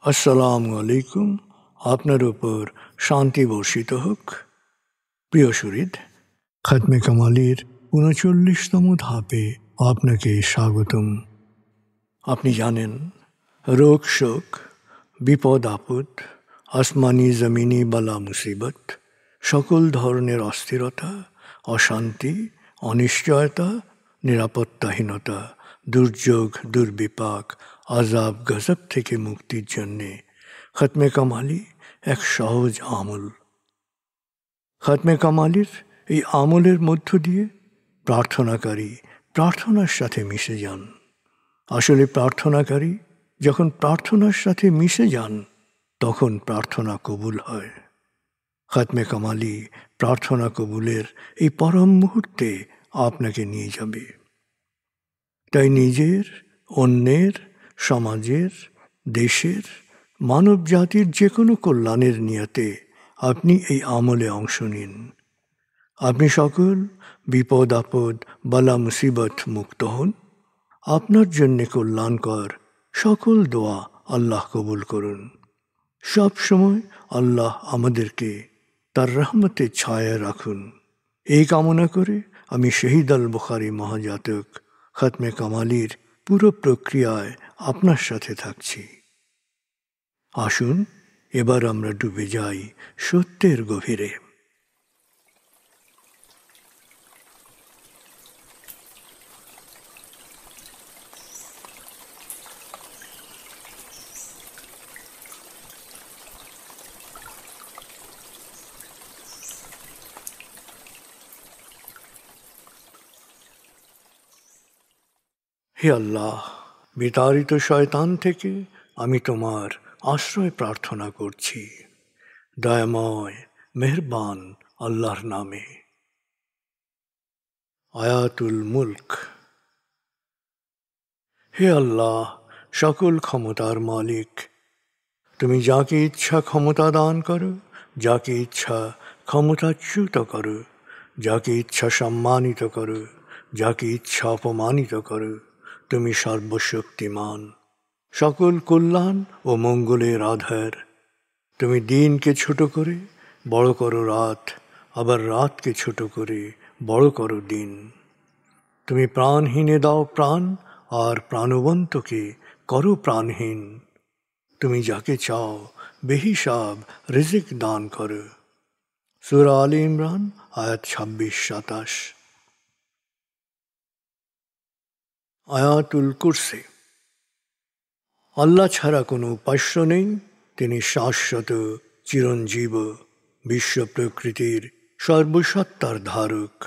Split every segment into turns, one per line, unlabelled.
আসসালামু আলাইকুম। আপনার উপর শান্তি বর্ষিত হোক। প্রিয় শরীদ, খাতমে কামালির ৩৯তম ধাপে আপনাকে স্বাগতম। আপনি জানেন, রোগ শোক, বিপদ আপদ, আসমানি জমিনি বালা মুসিবত, সকল ধরনের অস্থিরতা, অশান্তি, অনিশ্চয়তা, নিরাপত্তাহীনতা, দুর্যোগ, দুর্বিপাক, আজাব গজব থেকে মুক্তির জন্যে খতমে কামালি এক সহজ আমল। খতমে কামালির এই আমলের মধ্য দিয়ে প্রার্থনাকারী প্রার্থনার সাথে মিশে যান। আসলে প্রার্থনাকারী যখন প্রার্থনার সাথে মিশে যান তখন প্রার্থনা কবুল হয়। খতমে কামালি প্রার্থনা কবুলের এই পরম মুহূর্তে আপনাকে নিয়ে যাবে। তাই নিজের, অন্যের, সমাজের, দেশের, মানব জাতির যে কোনো কল্যাণের নিয়তে আপনি এই আমলে অংশ নিন। আপনি সকল বিপদ আপদ, বালা মুসিবত মুক্ত হন। আপনার জন্যে কল্যাণকর সকল দোয়া আল্লাহ কবুল করুন। সব সময় আল্লাহ আমাদেরকে তার রহমতের ছায়ায় রাখুন। এই কামনা করে আমি শহীদ আল বুখারী মহাজাতক খতমে কামালির পুরো প্রক্রিয়ায় আপনার সাথে থাকছি। আসুন এবার আমরা ডুবে যাই সত্যের গভীরে। হে আল্লাহ, বিতাড়িত শয়তান থেকে আমি তোমার আশ্রয় প্রার্থনা করছি। দয়াময় মেহেরবান আল্লাহর নামে। আয়াতুল মুলক। হে আল্লাহ, সকল ক্ষমতার মালিক, তুমি যাকে ইচ্ছা ক্ষমতা দান করো, যাকে ইচ্ছা ক্ষমতাচ্যুত করো, যাকে ইচ্ছা সম্মানিত করো, যাকে ইচ্ছা অপমানিত করো। তুমি সর্বশক্তিমান, সকল কল্যাণ ও মঙ্গলের আধার। তুমি দিনকে ছোট করে বড় করো রাত, আবার রাতকে ছোট করে বড় করো দিন। তুমি প্রাণহীনে দাও প্রাণ, আর প্রাণবন্তকে করো প্রাণহীন। তুমি যাকে চাও বেহিসাব রিজিক দান করো। সূরা আলে ইমরান আয়াত ২৬-২৭। আয়াতুল কুরসি। আল্লাহ ছাড়া কোনো উপাস্য নেই। তিনি শাশ্বত, চিরঞ্জীব, বিশ্ব প্রকৃতির সর্বসত্তার ধারক।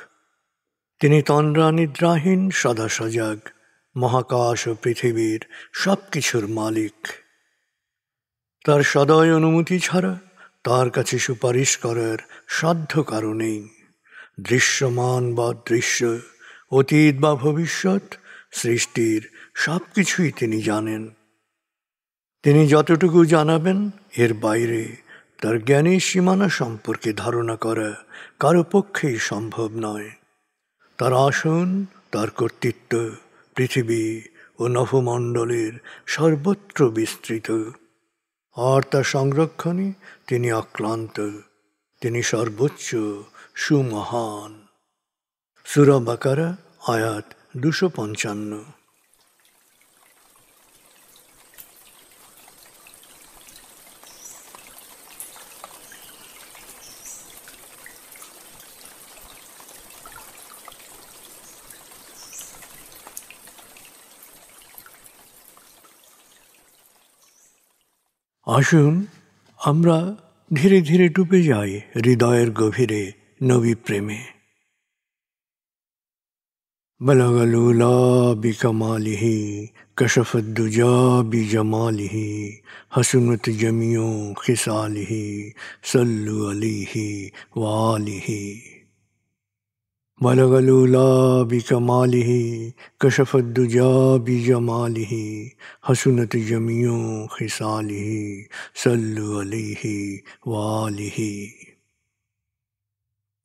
তিনি তন্দ্রা নিদ্রাহীন, সদা সজাগ, মহাকাশ ও পৃথিবীর সব কিছুর মালিক। তার সদয় অনুমতি ছাড়া তার কাছে সুপারিশ করার সাধ্য কারো নেই। দৃশ্যমান বা দৃশ্য, অতীত বা ভবিষ্যৎ, সৃষ্টির সব কিছুই তিনি জানেন। তিনি যতটুকু জানাবেন এর বাইরে তার জ্ঞানের সীমানা সম্পর্কে ধারণা করা কারো পক্ষেই সম্ভব নয়। তার আসন, তার কর্তৃত্ব পৃথিবী ও নভমণ্ডলের সর্বত্র বিস্তৃত, আর তার সংরক্ষণে তিনি অক্লান্ত। তিনি সর্বোচ্চ, সুমহান। সূরা বাকারা আয়াত ২৫৫। আসুন আমরা ধীরে ধীরে ডুবে যাই হৃদয়ের গভীরে নবী প্রেমে। বলগল উলা বিকমালিহি, কশফত দুজা বিজমালিহি, হসনত জমিও খিসালিহি, সল্লু আলাইহি ওয়ালিহি। بلغ العلا بكماله كشف الدجى بجماله حسنت جميع خصاله صلوا عليه وآله।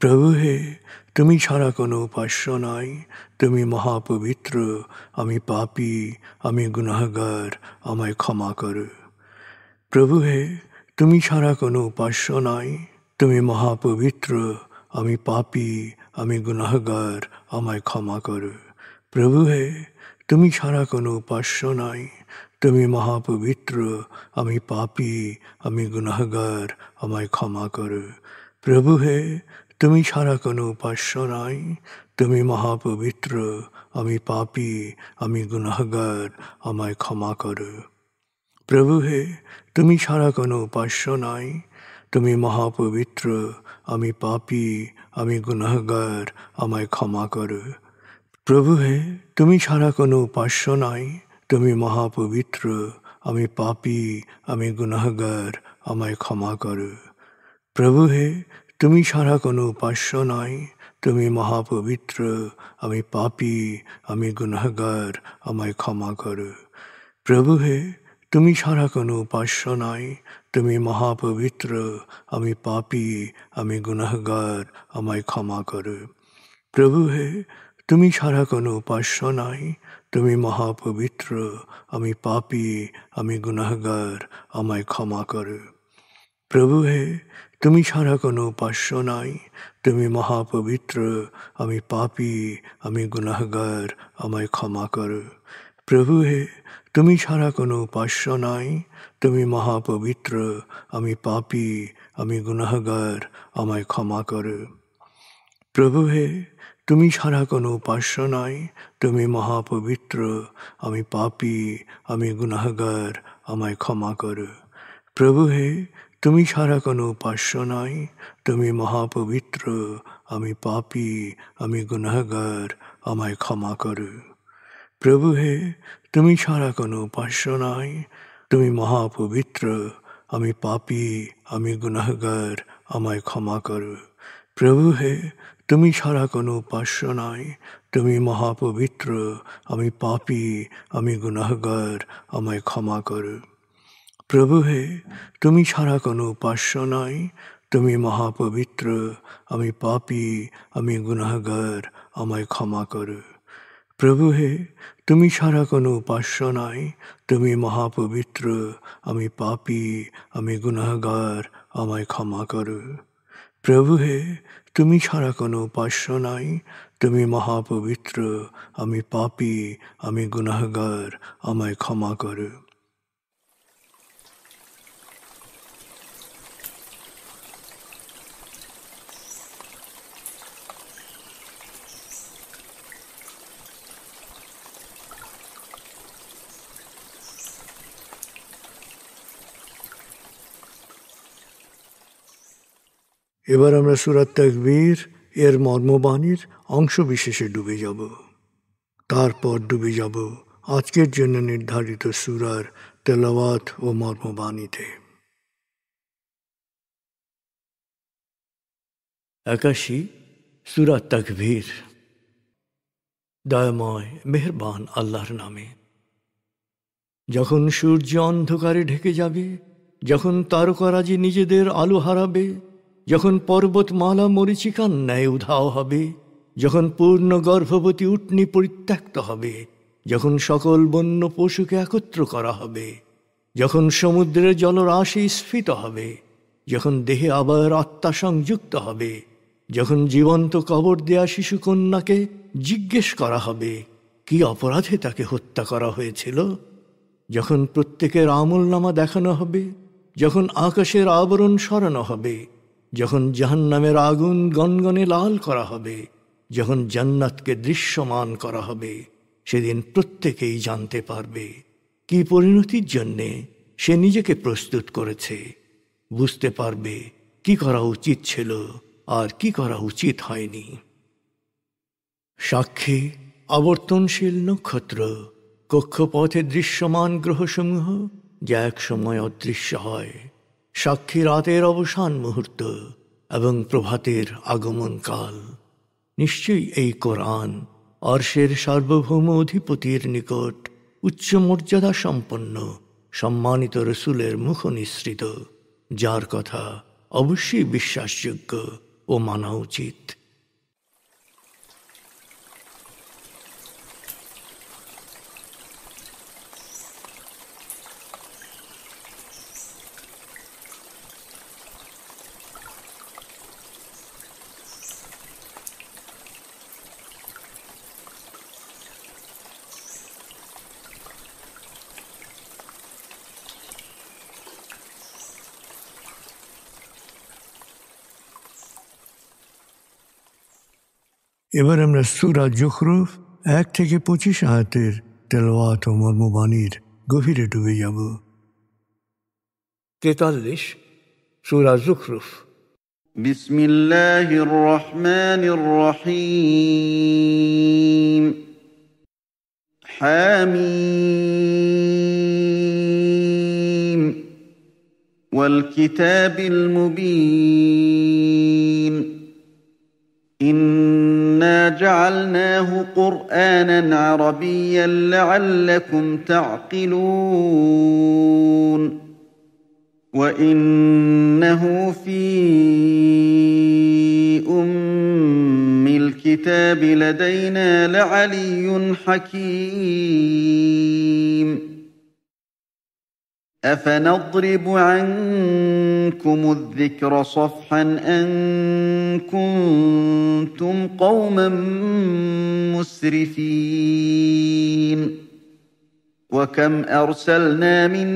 প্রভু হে, তুমি ছাড়া কোনো উপাস্য নাই, তুমি মহাপবিত্র, আমি পাপী, আমি গুনাহগার, আমায় ক্ষমা করো। প্রভু হে, তুমি ছাড়া কোনো উপাস্য নাই, তুমি মহাপবিত্র, আমি পাপী, আমি গুনাহগার, আমায় ক্ষমা করো। প্রভু হে, তুমি ছাড়া কোনো উপাস্য নাই, তুমি মহাপবিত্র, আমি পাপী, আমি গুনাহগার, আমায় ক্ষমা করো। প্রভু হে, তুমি ছাড়া কোনো উপাস্য নাই, তুমি মহাপবিত্র, আমি পাপী, আমি গুনাহগার, আমায় ক্ষমা করো। প্রভু হে, তুমি ছাড়া কোনো উপাস্য নাই, তুমি মহাপবিত্র, আমি পাপী, আমি গুনাহগার, আমায় ক্ষমা করো। প্রভু হে, তুমি ছাড়া কোনো উপাস্য নাই, তুমি মহাপবিত্র, আমি পাপী, আমি গুনাহগার, আমায় ক্ষমা করো। প্রভু হে, তুমি ছাড়া কোনো উপাস্য নাই, তুমি মহাপবিত্র, আমি পাপী, আমি গুনাহগার, আমায় ক্ষমা করো। প্রভু হে, তুমি ছাড়া কোনো উপাস্য নাই, তুমি মহাপবিত্র, আমি পাপী, আমি গুনাহগার, আমায় ক্ষমা করো। প্রভু হে, তুমি ছাড়া কোনো উপাস্য নাই, তুমি মহাপবিত্র, আমি পাপী, আমি গুনাহগার, আমায় ক্ষমা করো। প্রভু হে, তুমি ছাড়া কোনো উপাস্য নাই, তুমি মহাপবিত্র, আমি পাপী, আমি গুনাহগার, আমায় ক্ষমা করো। প্রভু হে, তুমি ছাড়া কোনো উপাস্য নাই, তুমি মহাপবিত্র, আমি পাপী, আমি গুনাহগার, আমায় ক্ষমা করো। প্রভু হে, তুমি ছাড়া কোনো উপাস্য নাই, তুমি মহাপবিত্র, আমি পাপী, আমি গুনাহগার, আমায় ক্ষমা করো। প্রভু হে, তুমি ছাড়া কোনো উপাস্য নাই, তুমি মহাপবিত্র, আমি পাপী, আমি গুনাহগার, আমায় ক্ষমা করো। প্রভু হে, তুমি ছাড়া কোনো উপাস্য নাই, তুমি মহাপবিত্র, আমি পাপী, আমি গুনাহগার, আমায় ক্ষমা করো। প্রভু হে, তুমি ছাড়া কোনো উপাস্য নাই, তুমি মহাপবিত্র, আমি পাপী, আমি গুনাহগার, আমায় ক্ষমা করো। প্রভু হে, তুমি ছাড়া কোনো উপাস্য নাই, তুমি মহাপবিত্র, আমি পাপী, আমি গুনাহগার, আমায় ক্ষমা করো। প্রভু হে, তুমি ছাড়া কোনো উপাস্য নাই, তুমি মহাপবিত্র, আমি পাপী, আমি গুনাহগার, আমায় ক্ষমা করো। প্রভু হে, তুমি ছাড়া কোনো উপাস্য নাই, তুমি মহাপবিত্র, আমি পাপী, আমি গুনাহগার, আমায় ক্ষমা করো। এবার আমরা সূরা তাকবীর এর মর্মবাণীর অংশ বিশেষে ডুবে যাব। তারপর ডুবে যাব আজকের জন্য নির্ধারিত সূরার তেলাওয়াত ও মর্মবাণীতে। 81 সূরা তাকবীর। দয়াময় মেহেরবান আল্লাহর নামে। যখন সূর্য অন্ধকারে ঢেকে যাবে, যখন তারকারাজি নিজেদের আলো হারাবে, যখন পর্বতমালা মরীচিকার ন্যায় উধাও হবে, যখন পূর্ণ গর্ভবতী উটনী পরিত্যক্ত হবে, যখন সকল বন্য পশুকে একত্র করা হবে, যখন সমুদ্রের জলরাশি স্ফীত হবে, যখন দেহে আবার আত্মা সংযুক্ত হবে, যখন জীবন্ত কবর দেয়া শিশুকন্যাকে জিজ্ঞেস করা হবে কি অপরাধে তাকে হত্যা করা হয়েছিল, যখন প্রত্যেকের আমলনামা দেখানো হবে, যখন আকাশের আবরণ সরানো হবে, যখন জাহান্নামের আগুন গনগনে লাল করা হবে, যখন জান্নাতকে দৃশ্যমান করা হবে, সেদিন প্রত্যেকেই জানতে পারবে কি পরিণতির জন্যে সে নিজেকে প্রস্তুত করেছে, বুঝতে পারবে কি করা উচিত ছিল আর কি করা উচিত হয়নি। সাক্ষী আবর্তনশীল নক্ষত্র, কক্ষপথে দৃশ্যমান গ্রহসমূহ যা এক সময় অদৃশ্য হয়, সাক্ষী রাতের অবসান মুহূর্ত এবং প্রভাতের আগমনকাল। নিশ্চয়ই এই কোরআন আরশের সার্বভৌম অধিপতির নিকট উচ্চ মর্যাদা সম্পন্ন সম্মানিত রসুলের মুখ নিঃসৃত, যার কথা অবশ্যই বিশ্বাসযোগ্য ও মানা উচিত। এবার আমরা সূরা যুখরুফ 1 থেকে 25 আয়াতের তেলাওয়াত ও মর্মবাণীর গভীরে ডুবে যাব। 43 সূরা যুখরুফ।
বিসমিল্লাহির রহমানির রহিম। হামিম ওয়াল কিতাবিল মুবিন। إنا جعلناه قرآنا عربيا لعلكم تعقلون وإنه في أم الكتاب لدينا لعلي حكيم أفنضرب عنكم الذكر صفحا أن كنتم قوما مسرفين وكم أرسلنا من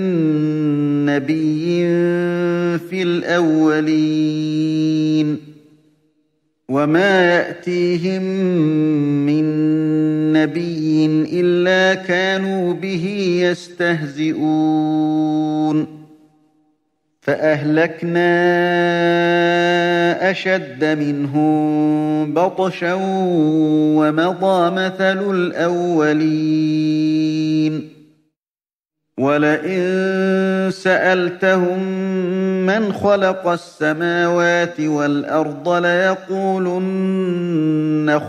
نبي في الأولين وما يأتيهم من نبي إلا كانوا به يستهزئون فأهلكنا أشد منهم بطشا ومضى مثل الأولين ولئن سألتهم من خلق السماوات والأرض ليقولن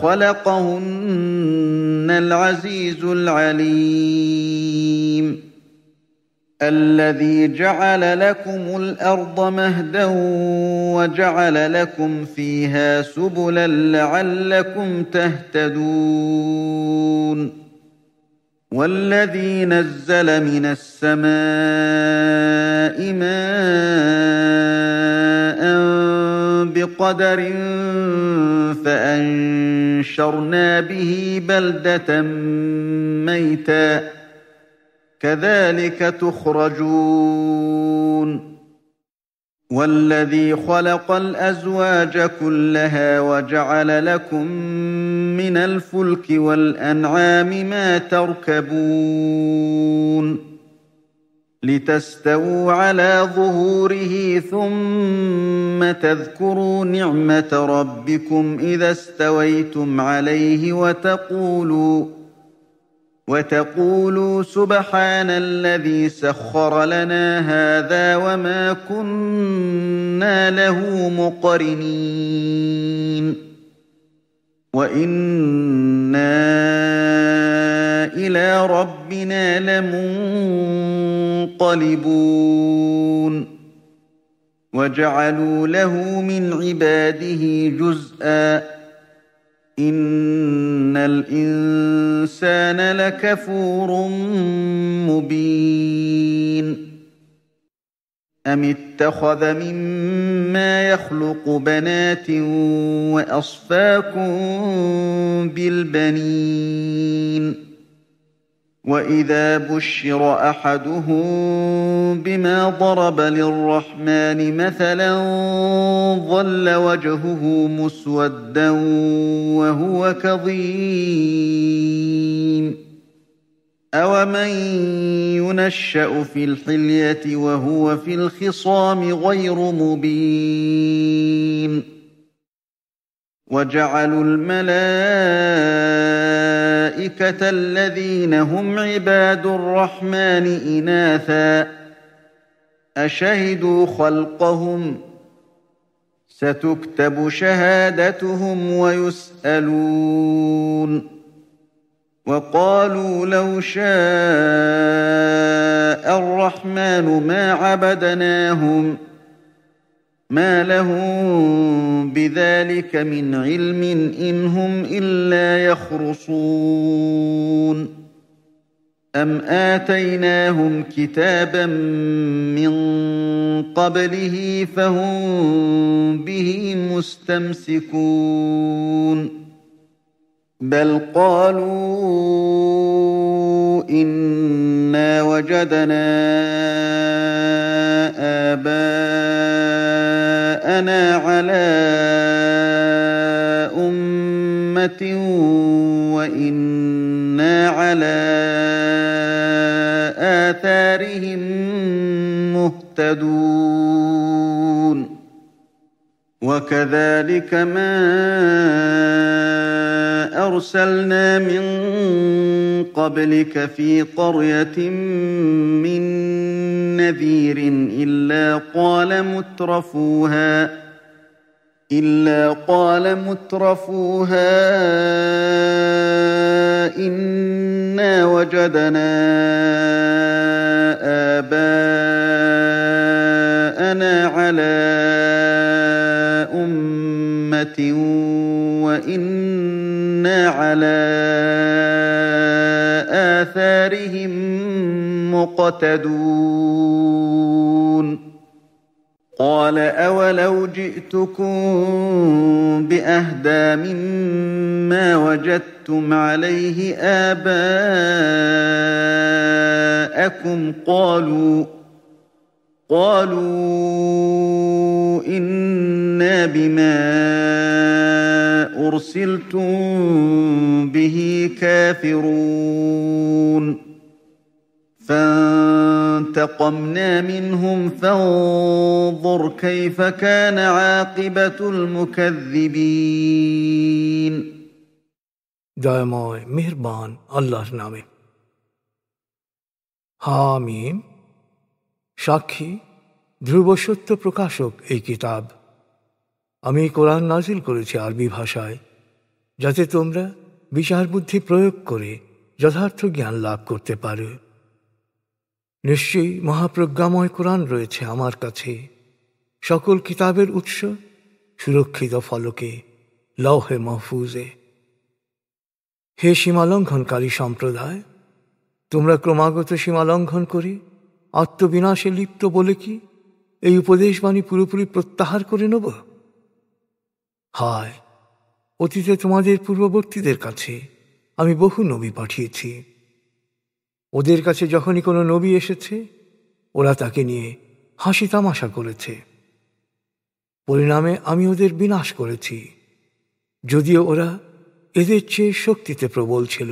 خلقهن العزيز العليم الذي جعل لكم الأرض مهدا وجعل لكم فيها سبلا لعلكم تهتدون والذي نزل من السماء ماء بقدر فأنشرنا به بلدة ميتا كذلك تخرجون والذي خلق الأزواج كلها وجعل لكم من الفلك والأنعام ما تركبون لتستووا على ظهوره ثم تذكروا نعمة ربكم إذا استويتم عليه وتقولوا سبحان الذي سخر لنا هذا وما كنا له مقرنين وإنا إلى ربنا لمنقلبون وجعلوا له من عباده جزءا إن الإنسان لكفور مبين أم اتخذ مما يخلق بنات وأصفاكم بالبنين وإذا بشر أحدهم بما ضرب للرحمن مثلا ظل وجهه مسودا وهو كظيم أومن ينشأ في الحلية وهو في الخصام غير مبين وجعلوا الملائكة الذين هم عباد الرحمن إناثا أشهدوا خلقهم ستكتب شهادتهم ويسألون وقالوا لو شاء الرحمن ما عبدناهم ما لهم بذلك من علم إن هم إلا يخرصون أم آتيناهم كتابا من قبله فهم به مستمسكون بل قالوا إنا وجدنا آباءنا على أمة وإنا على آثارهم مهتدون وكذلك ما أرسلنا من قبلك في قرية من نذير إلا قال مترفوها إنا وجدنا آباءنا على أمة وإنا على آثارهم مقتدون قال أولو جئتكم بأهدى مما وجدتم عليه آباءكم قالوا إنا بما أرسلتم به كافرون فانتقمنا منهم فانظر كيف كان عاقبة المكذبين
দয়াময় মেহেরবান আল্লাহর নামে। হামিম। সাক্ষী ধ্রুব সত্য প্রকাশক এই কিতাব। আমি কোরআন নাজিল করেছি আরবি ভাষায়, যাতে তোমরা বিচার বুদ্ধি প্রয়োগ করে যথার্থ জ্ঞান লাভ করতে পারো। নিশ্চয়ই মহাপ্রজ্ঞাময় কোরআন রয়েছে আমার কাছে, সকল কিতাবের উৎস সুরক্ষিত ফলকে, লৌহে মাহফুজে। হে সীমালঙ্ঘনকারী সম্প্রদায়, তোমরা ক্রমাগত সীমালঙ্ঘন করে আত্মবিনাশে লিপ্ত বলে কি এই উপদেশবাণী পুরোপুরি প্রত্যাহার করে নেব? হায়, অতীতে তোমাদের পূর্ববর্তীদের কাছে আমি বহু নবী পাঠিয়েছি। ওদের কাছে যখনই কোনো নবী এসেছে, ওরা তাকে নিয়ে হাসি তামাশা করেছে। পরিণামে আমি ওদের বিনাশ করেছি, যদিও ওরা এদের চেয়ে শক্তিতে প্রবল ছিল।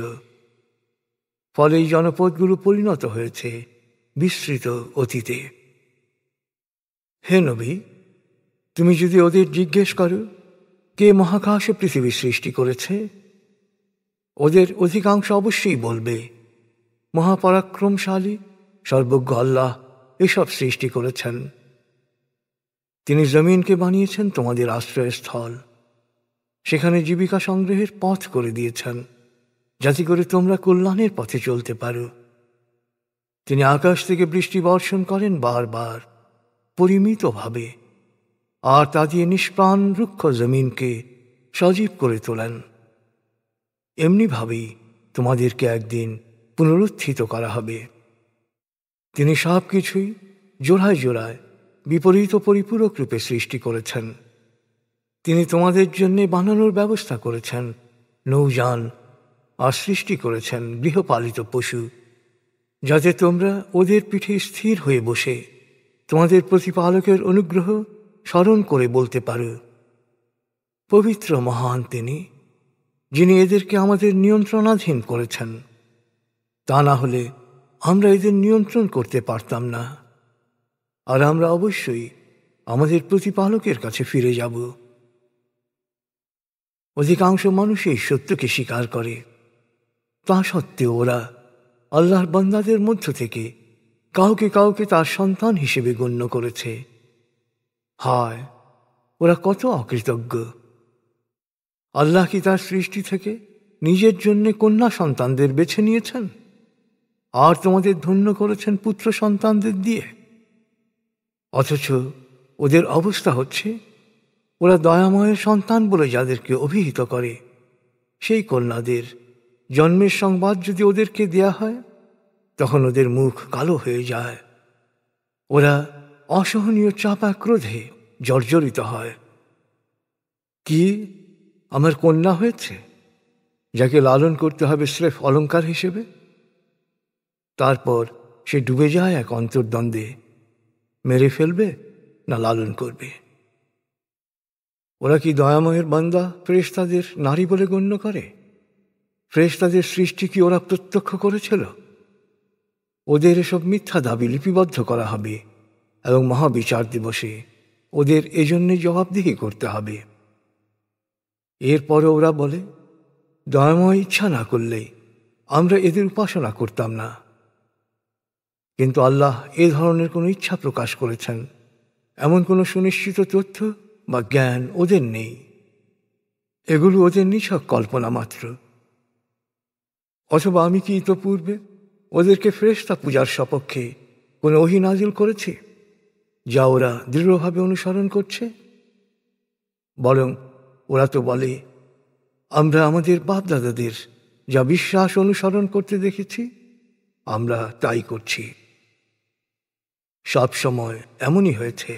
ফলে এই জনপদগুলো পরিণত হয়েছে বিস্তৃত অতীতে। হে নবী, তুমি যদি ওদের জিজ্ঞেস করো কে মহাকাশ ও পৃথিবী সৃষ্টি করেছে, ওদের অধিকাংশ অবশ্যই বলবে মহাপরাক্রমশালী সর্বজ্ঞ আল্লাহ এসব সৃষ্টি করেছেন। তিনি জমিনকে বানিয়েছেন তোমাদের আশ্রয়স্থল, সেখানে জীবিকা সংগ্রহের পথ করে দিয়েছেন, যাতে করে তোমরা কল্যাণের পথে চলতে পারো। তিনি আকাশ থেকে বৃষ্টি বর্ষণ করেন বারবার পরিমিতভাবে, আর তা দিয়ে নিষ্প্রাণ রুক্ষ জমিনকে সজীব করে তোলেন। এমনিভাবেই তোমাদেরকে একদিন পুনরুত্থিত করা হবে। তিনি সব কিছুই জোড়ায় জোড়ায় বিপরীত পরিপূরক রূপে সৃষ্টি করেছেন। তিনি তোমাদের জন্য বানানোর ব্যবস্থা করেছেন নৌযান, আর সৃষ্টি করেছেন গৃহপালিত পশু, যাতে তোমরা ওদের পিঠে স্থির হয়ে বসে তোমাদের প্রতিপালকের অনুগ্রহ স্মরণ করে বলতে পারো, পবিত্র মহান তিনি, যিনি এদেরকে আমাদের নিয়ন্ত্রণাধীন করেছেন। তা না হলে আমরা এদের নিয়ন্ত্রণ করতে পারতাম না, আর আমরা অবশ্যই আমাদের প্রতিপালকের কাছে ফিরে যাব। অধিকাংশ মানুষই সত্যকে স্বীকার করে, তা সত্ত্বেও ওরা আল্লাহর বান্দাদের মধ্য থেকে কাউকে কাউকে তার সন্তান হিসেবে গণ্য করেছে। হায়, ওরা কত অকৃতজ্ঞ! আল্লাহ কি তার সৃষ্টি থেকে নিজের জন্য কন্যা সন্তানদের বেছে নিয়েছেন, আর তোমাদের ধন্য করেছেন পুত্র সন্তানদের দিয়ে? অথচ ওদের অবস্থা হচ্ছে, ওরা দয়াময়ের সন্তান বলে যাদেরকে অভিহিত করে, সেই কন্যাদের জন্মের সংবাদ যদি ওদেরকে দেয়া হয়, তখন ওদের মুখ কালো হয়ে যায়। ওরা অসহনীয় চাপা ক্রোধে জর্জরিত হয়। কি, আমার কন্যা হয়েছে, যাকে লালন করতে হবে স্রেফ অলংকার হিসেবে? তারপর সে ডুবে যায় এক অন্তর্দ্বন্দ্বে, মেরে ফেলবে না লালন করবে। ওরা কি দয়াময়ের বান্দা ফেরেশতাদের নারী বলে গণ্য করে? ফেরেশতাদের সৃষ্টি কি ওরা প্রত্যক্ষ করেছিল? ওদের এসব মিথ্যা দাবি লিপিবদ্ধ করা হবে এবং মহাবিচার দিবসে ওদের এজন্যে জবাবদিহি করতে হবে। এরপরে ওরা বলে, দয়াময় ইচ্ছা না করলে আমরা এদের উপাসনা করতাম না। কিন্তু আল্লাহ এ ধরনের কোনো ইচ্ছা প্রকাশ করেছেন এমন কোনো সুনিশ্চিত তথ্য বা জ্ঞান ওদের নেই। এগুলো ওদের নিছক কল্পনা মাত্র। অথবা আমি কি ইতপূর্বে ওদেরকে ফেরেশতা পূজার সপক্ষে কোনো ওহী নাজিল করেছি, যা ওরা দৃঢ়ভাবে অনুসরণ করছে? বরং ওরা তো বলে, আমরা আমাদের বাপদাদাদের যা বিশ্বাস অনুসরণ করতে দেখেছি, আমরা তাই করছি। সব সময় এমনই হয়েছে।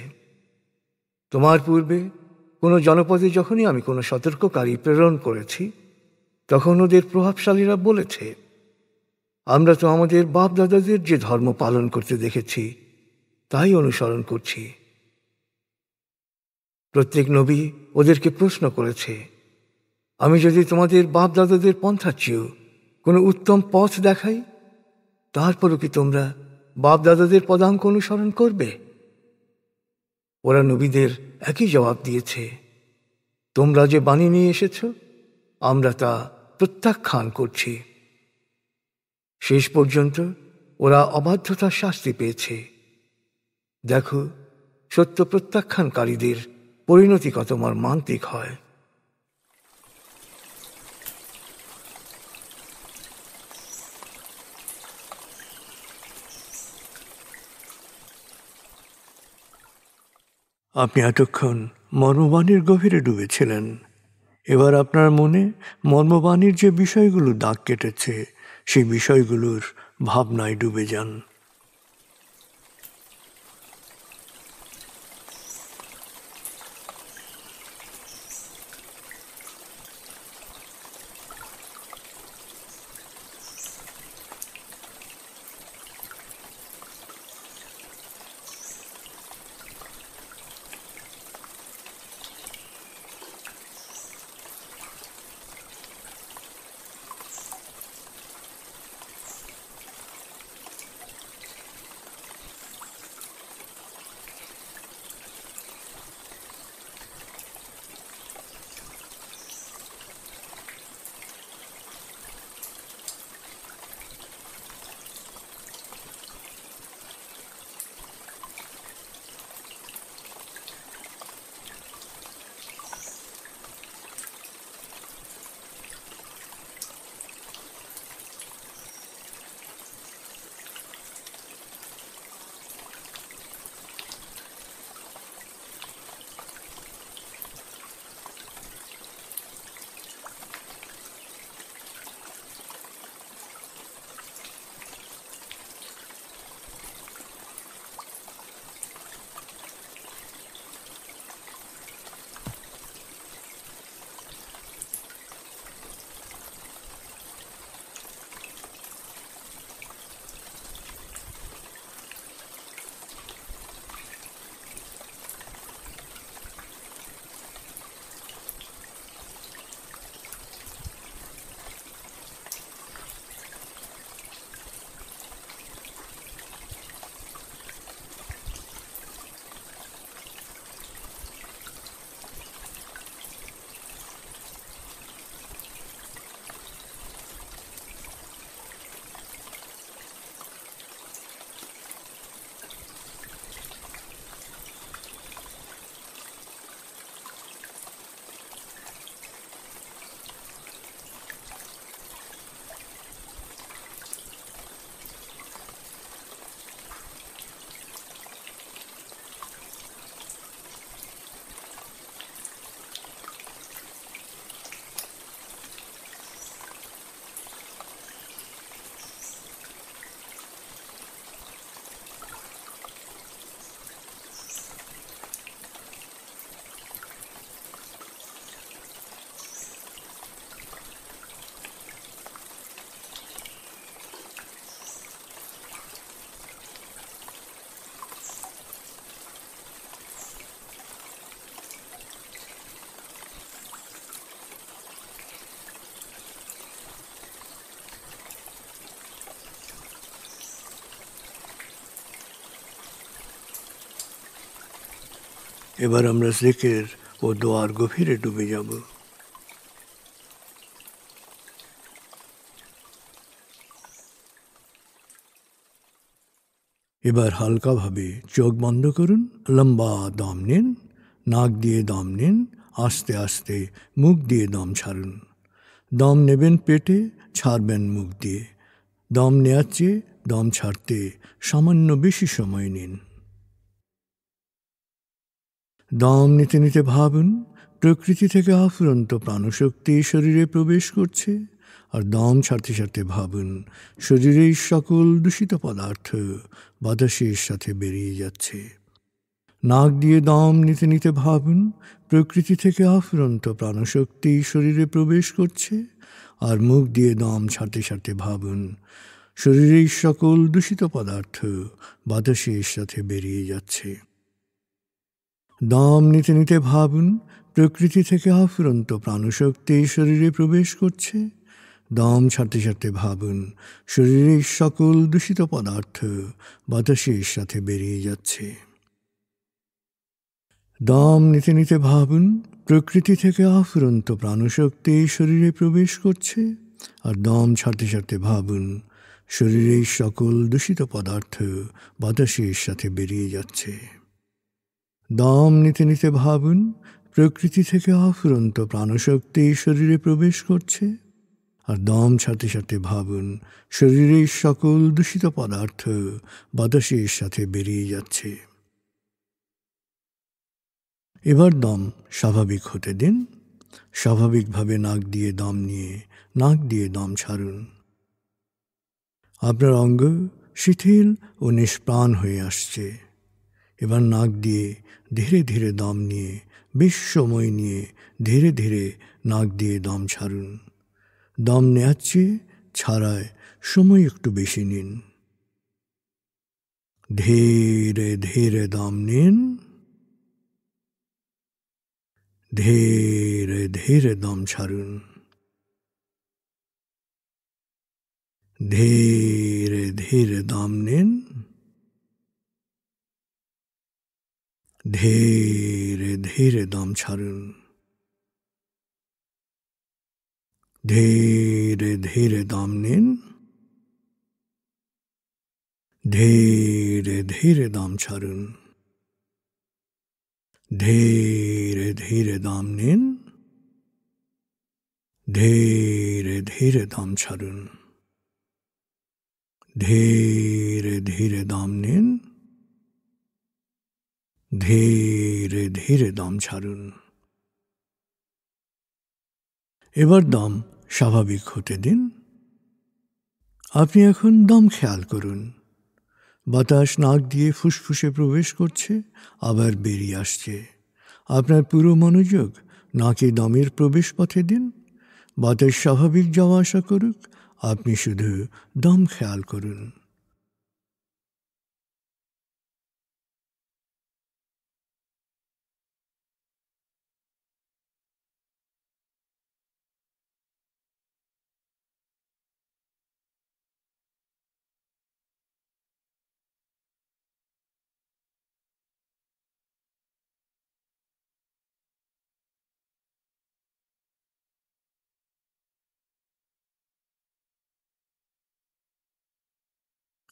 তোমার পূর্বে কোনো জনপদে যখনই আমি কোনো সতর্ককারী প্রেরণ করেছি, তখন ওদের প্রভাবশালীরা বলেছে, আমরা তো আমাদের বাপদাদাদের যে ধর্ম পালন করতে দেখেছি তাই অনুসরণ করছি। প্রত্যেক নবী ওদেরকে প্রশ্ন করেছে, আমি যদি তোমাদের বাপদাদাদের পন্থার চেয়েও কোনো উত্তম পথ দেখাই, তারপরও কি তোমরা বাপদাদাদের পদাঙ্ক অনুসরণ করবে? ওরা নবীদের একই জবাব দিয়েছে, তোমরা যে বাণী নিয়ে এসেছ, আমরা তা প্রত্যাখ্যান করছি। শেষ পর্যন্ত ওরা অবাধ্যতার শাস্তি পেয়েছে। দেখো, সত্য প্রত্যাখ্যানকারীদের পরিণতি কত মর্মান্তিক হয়।
আপনি এতক্ষণ মর্মবাণীর গভীরে ডুবেছিলেন। এবার আপনার মনে মর্মবাণীর যে বিষয়গুলো দাগ কেটেছে, সেই বিষয়গুলোর ভাবনায় ডুবে যান। এবার আমরা জিকির ও দোয়ার গভীরে ডুবে যাব। এবার হালকাভাবে চোখ বন্ধ করুন, লম্বা দম নিন, নাক দিয়ে দম নিন, আস্তে আস্তে মুখ দিয়ে দম ছাড়ুন। দম নেবেন পেটে, ছাড়বেন মুখ দিয়ে। দম নেওয়ার চেয়ে দম ছাড়তে সামান্য বেশি সময় নিন। দম নিতে নিতে ভাবুন প্রকৃতি থেকে আফুরন্ত প্রাণশক্তি শরীরে প্রবেশ করছে, আর দম ছাড়তে ছাড়তে ভাবুন শরীরের সকল দূষিত পদার্থ বাতাসের সাথে বেরিয়ে যাচ্ছে। নাক দিয়ে দম নিতে নিতে ভাবুন প্রকৃতি থেকে আফুরন্ত প্রাণশক্তি শরীরে প্রবেশ করছে, আর মুখ দিয়ে দম ছাড়তে ছাড়তে ভাবুন শরীরের সকল দূষিত পদার্থ বাতাসের সাথে বেরিয়ে যাচ্ছে। দম নিতে নিতে ভাবুন প্রকৃতি থেকে আফুরন্ত প্রাণশক্তি শরীরে প্রবেশ করছে। দম ছাড়তে ছাড়তে ভাবুন শরীরের সকল দূষিত পদার্থ বাতাসের সাথে বেরিয়ে যাচ্ছে। দম নিতে নিতে ভাবুন প্রকৃতি থেকে আফুরন্ত প্রাণশক্তি শরীরে প্রবেশ করছে, আর দম ছাড়তে ছাড়তে ভাবুন শরীরের সকল দূষিত পদার্থ বাতাসের সাথে বেরিয়ে যাচ্ছে। দম নিতে নিতে ভাবুন প্রকৃতি থেকে আফুরন্ত প্রাণশক্তি শরীরে প্রবেশ করছে, আর দম ছাড়তে ছাড়তে ভাবুন শরীরের সকল দূষিত পদার্থ বাতাসের সাথে বেরিয়ে যাচ্ছে। এবার দম স্বাভাবিক হতে দিন। স্বাভাবিকভাবে নাক দিয়ে দম নিয়ে নাক দিয়ে দম ছাড়ুন। আপনার অঙ্গ শিথিল ও নিষ্প্রাণ হয়ে আসছে। এবার নাক দিয়ে ধীরে ধীরে দম নিয়ে বেশ সময় নিয়ে ধীরে ধীরে নাক দিয়ে দম ছাড়ুন। দম নেওয়ার চেয়ে ছাড়ায় সময় একটু বেশি নিন। ধীরে ধীরে দম নিন, ধীরে ধীরে দম ছাড়ুন। ধীরে ধীরে দম নিন, ধীরে ধীরে দম ছাড়ুন। ধীরে ধীরে দম নিন, ধীরে ধীরে দম ছাড়ুন। ধীরে ধীরে দম নিন, ধীরে ধীরে দম ছাড়ুন। ধীরে ধীরে দম নিন, ধীরে ধীরে দম ছাড়ুন। এবার দম স্বাভাবিক হতে দিন। আপনি এখন দম খেয়াল করুন। বাতাস নাক দিয়ে ফুসফুসে প্রবেশ করছে, আবার বেরিয়ে আসছে। আপনার পুরো মনোযোগ নাকে দমের প্রবেশ পথে দিন। বাতাস স্বাভাবিক যাওয়া আসা করুক, আপনি শুধু দম খেয়াল করুন।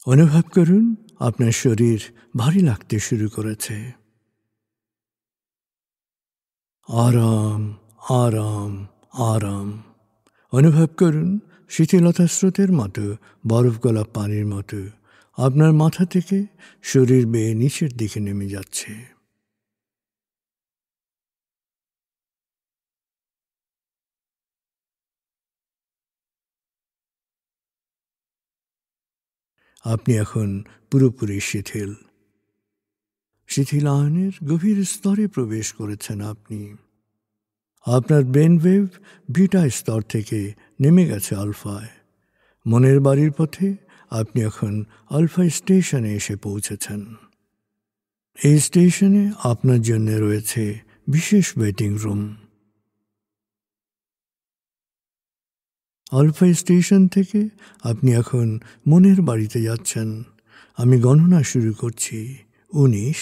অনুভব করুন আপনার শরীর ভারী লাগতে শুরু করেছে। আরাম আরাম আরাম অনুভব করুন শীতলতা স্রোতের মতো, বরফ গলা পানির মতো আপনার মাথা থেকে শরীর বেয়ে নিচের দিকে নেমে যাচ্ছে। আপনি এখন পুরোপুরি শিথিল। শিথিলায়নের গভীর স্তরে প্রবেশ করেছেন আপনি। আপনার ব্রেন ওয়েভ বিটা স্তর থেকে নেমে গেছে আলফায়। মনের বাড়ির পথে আপনি এখন আলফা স্টেশনে এসে পৌঁছেছেন। এই স্টেশনে আপনার জন্য রয়েছে বিশেষ ওয়েটিং রুম। আলফা স্টেশন থেকে আপনি এখন মনের বাড়িতে যাচ্ছেন। আমি গণনা শুরু করছি। 19।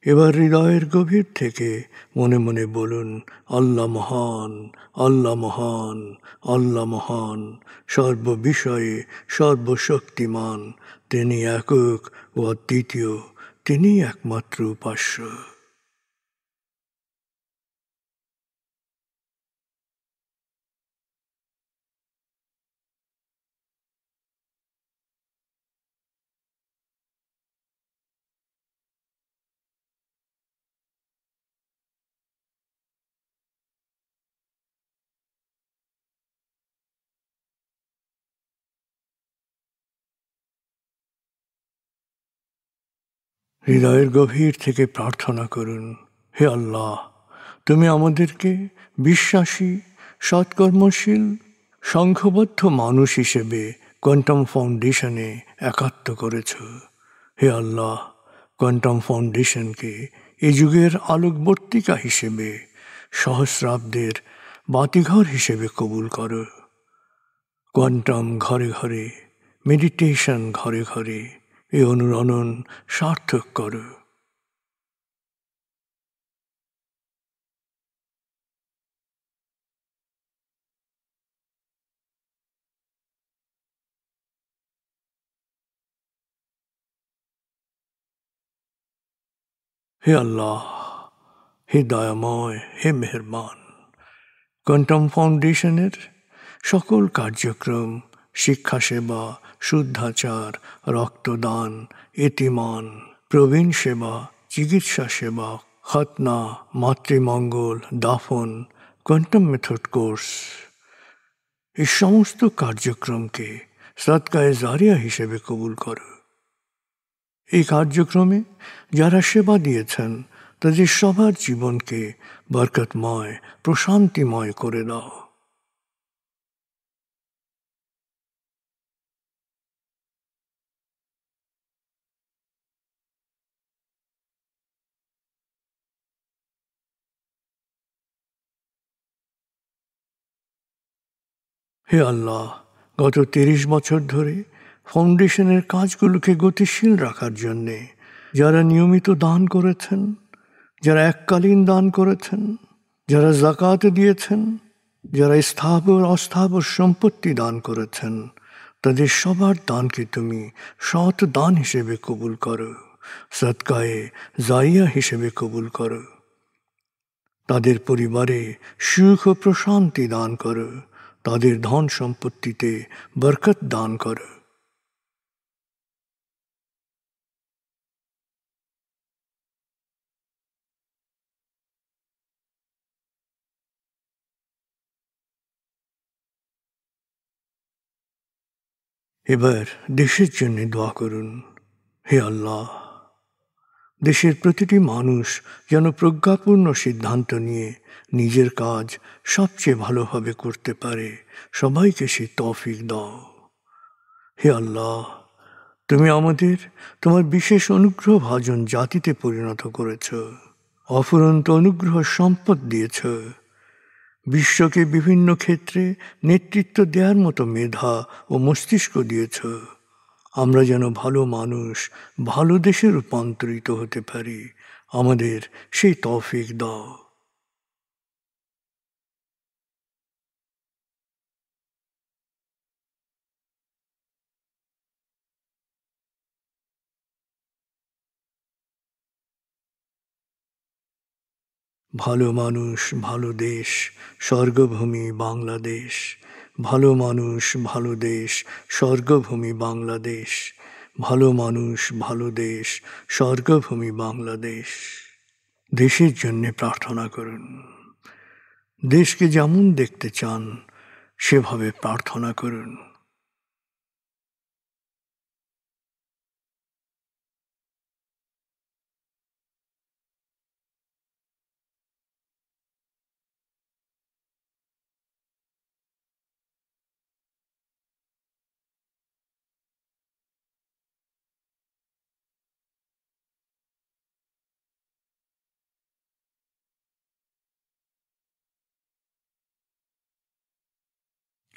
এবার হৃদয়ের গভীর থেকে মনে মনে বলুন, আল্লাহ মহান, আল্লাহ মহান, আল্লাহ মহান, সর্ববিষয়ে সর্বশক্তিমান, তিনি একক ও অদ্বিতীয়, তিনিই একমাত্র উপাস্য। হৃদয়ের গভীর থেকে প্রার্থনা করুন, হে আল্লাহ, তুমি আমাদেরকে বিশ্বাসী, সৎকর্মশীল, সংঘবদ্ধ মানুষ হিসেবে কোয়ান্টাম ফাউন্ডেশনে একাত্ম করেছ। হে আল্লাহ, কোয়ান্টাম ফাউন্ডেশনকে এ যুগের আলোকবর্তিকা হিসেবে, সহস্রাব্দের বাতিঘর হিসেবে কবুল করো। কোয়ান্টাম ঘরে ঘরে, মেডিটেশন ঘরে ঘরে, এ অনুরণন সার্থক করো। হে আল্লাহ, হে দয়াময়, হে মেহেরবান, কোয়ান্টাম ফাউন্ডেশনের সকল কার্যক্রম, শিক্ষা সেবা, শুদ্ধাচার, রক্তদান, এতিমান, প্রবীণ সেবা, চিকিৎসা সেবা, খতনা, মাতৃমঙ্গল, দাফন, কোয়ান্টাম মেথড কোর্স, এই সমস্ত কার্যক্রমকে সদকায়ে জারিয়া হিসেবে কবুল করো। এই কার্যক্রমে যারা সেবা দিয়েছেন তাদের সবার জীবনকে বরকতময়, প্রশান্তিময় করে দাও। হে আল্লাহ, গত ৩০ বছর ধরে ফাউন্ডেশনের কাজগুলোকে গতিশীল রাখার জন্যে যারা নিয়মিত দান করেছেন, যারা এককালীন দান করেছেন, যারা জাকাত দিয়েছেন, যারা স্থাবর অস্থাবর সম্পত্তি দান করেছেন, তাদের সবার দানকে তুমি সৎ দান হিসেবে কবুল করো, সদকায়ে জারিয়া হিসেবে কবুল করো। তাদের পরিবারে সুখ ও প্রশান্তি দান করো, তাদের ধন সম্পত্তিতে বরকত দান করো। এবার দেশের জন্য দোয়া করুন, হে আল্লাহ, দেশের প্রতিটি মানুষ যেন প্রজ্ঞাপূর্ণ সিদ্ধান্ত নিয়ে নিজের কাজ সবচেয়ে ভালোভাবে করতে পারে, সবাইকে সে তৌফিক দাও। হে আল্লাহ, তুমি আমাদের তোমার বিশেষ অনুগ্রহ ভাজন জাতিতে পরিণত করেছ, অফুরন্ত অনুগ্রহ সম্পদ দিয়েছ, বিশ্বকে বিভিন্ন ক্ষেত্রে নেতৃত্ব দেওয়ার মতো মেধা ও মস্তিষ্ক দিয়েছ। আমরা যেন ভালো মানুষ, ভালো দেশে রূপান্তরিত হতে পারি, আমাদের সেই তৌফিক দাও। ভালো মানুষ, ভালো দেশ, স্বর্গভূমি বাংলাদেশ। ভালো মানুষ, ভালো দেশ, স্বর্গভূমি বাংলাদেশ। ভালো মানুষ, ভালো দেশ, স্বর্গভূমি বাংলাদেশ। দেশের জন্যে প্রার্থনা করুন। দেশকে যেমন দেখতে চান সেভাবে প্রার্থনা করুন।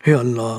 হে আল্লাহ,